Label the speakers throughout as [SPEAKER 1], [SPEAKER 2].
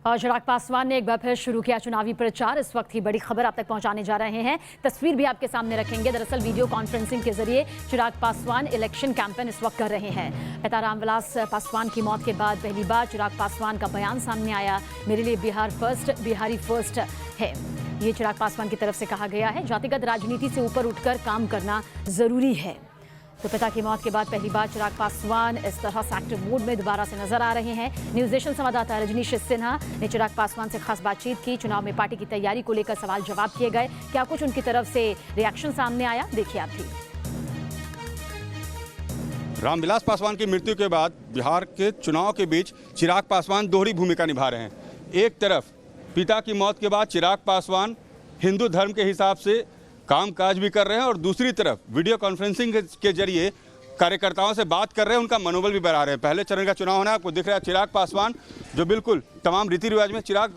[SPEAKER 1] और चिराग पासवान ने एक बार फिर शुरू किया चुनावी प्रचार। इस वक्त ही बड़ी खबर आप तक पहुंचाने जा रहे हैं। तस्वीर भी आपके सामने रखेंगे। दरअसल वीडियो कॉन्फ्रेंसिंग के जरिए चिराग पासवान इलेक्शन कैंपेन इस वक्त कर रहे हैं। पिता रामविलास पासवान की मौत के बाद पहली बार चिराग पासवान का बयान सामने आया। मेरे लिए बिहार फर्स्ट, बिहारी फर्स्ट है, ये चिराग पासवान की तरफ से कहा गया है। जातिगत राजनीति से ऊपर उठकर काम करना जरूरी है। तो पिता की मौत के बाद पहली बार चिराग पासवान इस तरह से एक्टिव मोड में दोबारा से नजर आ रहे हैं। न्यूज नेशन संवाददाता रजनीश सिन्हा ने चिराग पासवान से खास बातचीत की। चुनाव में पार्टी की तैयारी को लेकर सवाल जवाब किए गए। क्या कुछ उनकी तरफ से रिएक्शन सामने आया, देखिए आप भी।
[SPEAKER 2] रामविलास पासवान की मृत्यु के बाद बिहार के चुनाव के बीच चिराग पासवान दोहरी भूमिका निभा रहे हैं। एक तरफ पिता की मौत के बाद चिराग पासवान हिंदू धर्म के हिसाब से कामकाज भी कर रहे हैं और दूसरी तरफ वीडियो कॉन्फ्रेंसिंग के जरिए कार्यकर्ताओं से बात कर रहे हैं, उनका मनोबल भी बढ़ा रहे हैं। पहले चरण का चुनाव होना है, आपको दिख रहा है चिराग पासवान जो बिल्कुल तमाम रीति रिवाज में चिराग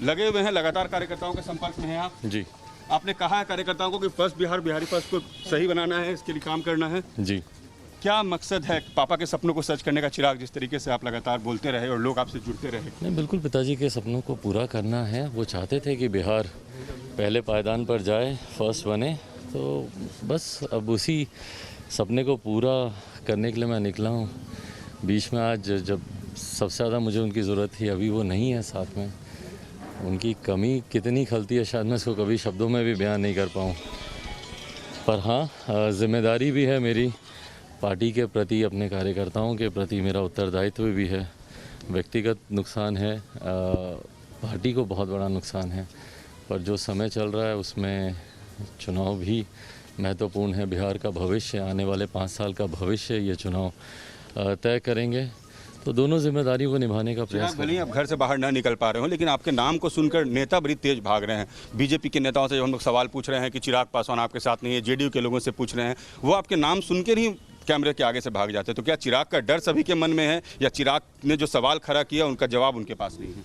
[SPEAKER 2] लगे हुए हैं, लगातार कार्यकर्ताओं के संपर्क में हैं आप जी। आपने कहा है कार्यकर्ताओं को कि फर्स्ट बिहार, बिहारी फर्स्ट को सही बनाना है, इसके लिए काम करना है जी। क्या मकसद है पापा के सपनों को सच करने का? चिराग, जिस तरीके से आप लगातार बोलते रहे और लोग आपसे जुड़ते रहे।
[SPEAKER 3] नहीं, बिल्कुल पिताजी के सपनों को पूरा करना है। वो चाहते थे कि बिहार पहले पायदान पर जाए, फर्स्ट बने, तो बस अब उसी सपने को पूरा करने के लिए मैं निकला हूँ। बीच में आज जब सबसे ज़्यादा मुझे उनकी ज़रूरत थी, अभी वो नहीं है साथ में। उनकी कमी कितनी खलती है, शायद मैं इसको कभी शब्दों में भी बयान नहीं कर पाऊँ। पर हाँ, जिम्मेदारी भी है मेरी पार्टी के प्रति, अपने कार्यकर्ताओं के प्रति मेरा उत्तरदायित्व भी है। व्यक्तिगत नुकसान है, पार्टी को बहुत बड़ा नुकसान है, पर जो समय चल रहा है उसमें चुनाव भी महत्वपूर्ण है। बिहार का भविष्य, आने वाले 5 साल का भविष्य ये चुनाव तय करेंगे। तो दोनों जिम्मेदारियों को निभाने का प्रयास।
[SPEAKER 2] भले ही आप घर से बाहर ना निकल पा रहे हो, लेकिन आपके नाम को सुनकर नेता बड़ी तेज भाग रहे हैं। बीजेपी के नेताओं से हम लोग सवाल पूछ रहे हैं कि चिराग पासवान आपके साथ नहीं है, जेडीयू के लोगों से पूछ रहे हैं, वो आपके नाम सुनकर ही कैमरे के आगे से भाग जाते हैं। तो क्या चिराग का डर सभी के मन में है, या चिराग ने जो सवाल खड़ा किया उनका जवाब उनके पास नहीं है?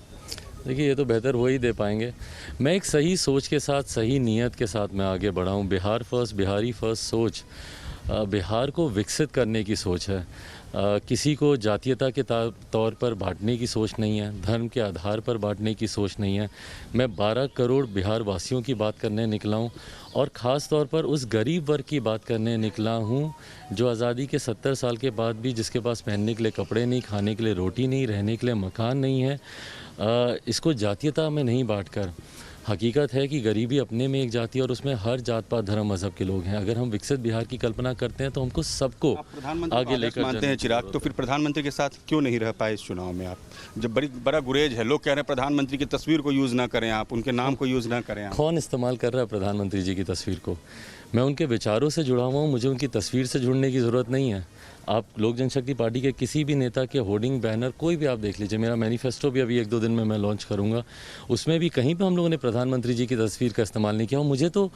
[SPEAKER 3] देखिए, ये तो बेहतर वो ही दे पाएंगे। मैं एक सही सोच के साथ, सही नीयत के साथ मैं आगे बढ़ा हूँ। बिहार फर्स्ट, बिहारी फर्स्ट सोच बिहार को विकसित करने की सोच है। किसी को जातीयता के तौर पर बांटने की सोच नहीं है, धर्म के आधार पर बांटने की सोच नहीं है। मैं 12 करोड़ बिहार वासियों की बात करने निकला हूँ, और ख़ास तौर पर उस गरीब वर्ग की बात करने निकला हूँ जो आज़ादी के 70 साल के बाद भी जिसके पास पहनने के लिए कपड़े नहीं, खाने के लिए रोटी नहीं, रहने के लिए मकान नहीं है। इसको जातीयता में नहीं बांटकर, हकीकत है कि गरीबी अपने में एक जाति है और उसमें हर जात पात धर्म मजहब के लोग हैं। अगर हम विकसित बिहार की कल्पना करते हैं तो हमको सबको आगे लेकर
[SPEAKER 2] मानते हैं चिराग, तो फिर प्रधानमंत्री के साथ क्यों नहीं रह पाए इस चुनाव में आप? जब बड़ा गुरेज है, लोग कह रहे हैं प्रधानमंत्री की तस्वीर को यूज़ ना करें आप, उनके नाम को यूज़ ना करें आप।
[SPEAKER 3] कौन इस्तेमाल कर रहा है प्रधानमंत्री जी की तस्वीर को? मैं उनके विचारों से जुड़ा हुआ हूँ, मुझे उनकी तस्वीर से जुड़ने की ज़रूरत नहीं है। आप लोक जनशक्ति पार्टी के किसी भी नेता के होर्डिंग, बैनर कोई भी आप देख लीजिए। मेरा मैनिफेस्टो भी अभी 1-2 दिन में मैं लॉन्च करूंगा, उसमें भी कहीं पे हम लोगों ने प्रधानमंत्री जी की तस्वीर का इस्तेमाल नहीं किया। मुझे तो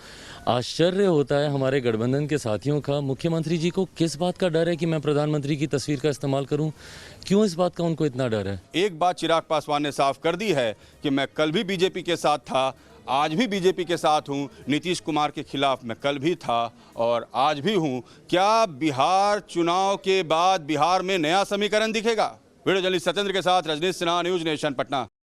[SPEAKER 3] आश्चर्य होता है हमारे गठबंधन के साथियों का, मुख्यमंत्री जी को किस बात का डर है कि मैं प्रधानमंत्री की तस्वीर का इस्तेमाल करूँ? क्यों इस बात का उनको इतना डर है?
[SPEAKER 2] एक बात चिराग पासवान ने साफ कर दी है कि मैं कल भी बीजेपी के साथ था, आज भी बीजेपी के साथ हूं। नीतीश कुमार के खिलाफ मैं कल भी था और आज भी हूं। क्या बिहार चुनाव के बाद बिहार में नया समीकरण दिखेगा? वीडियो जर्नलिस्ट सत्येंद्र के साथ रजनीश सिन्हा, न्यूज नेशन, पटना।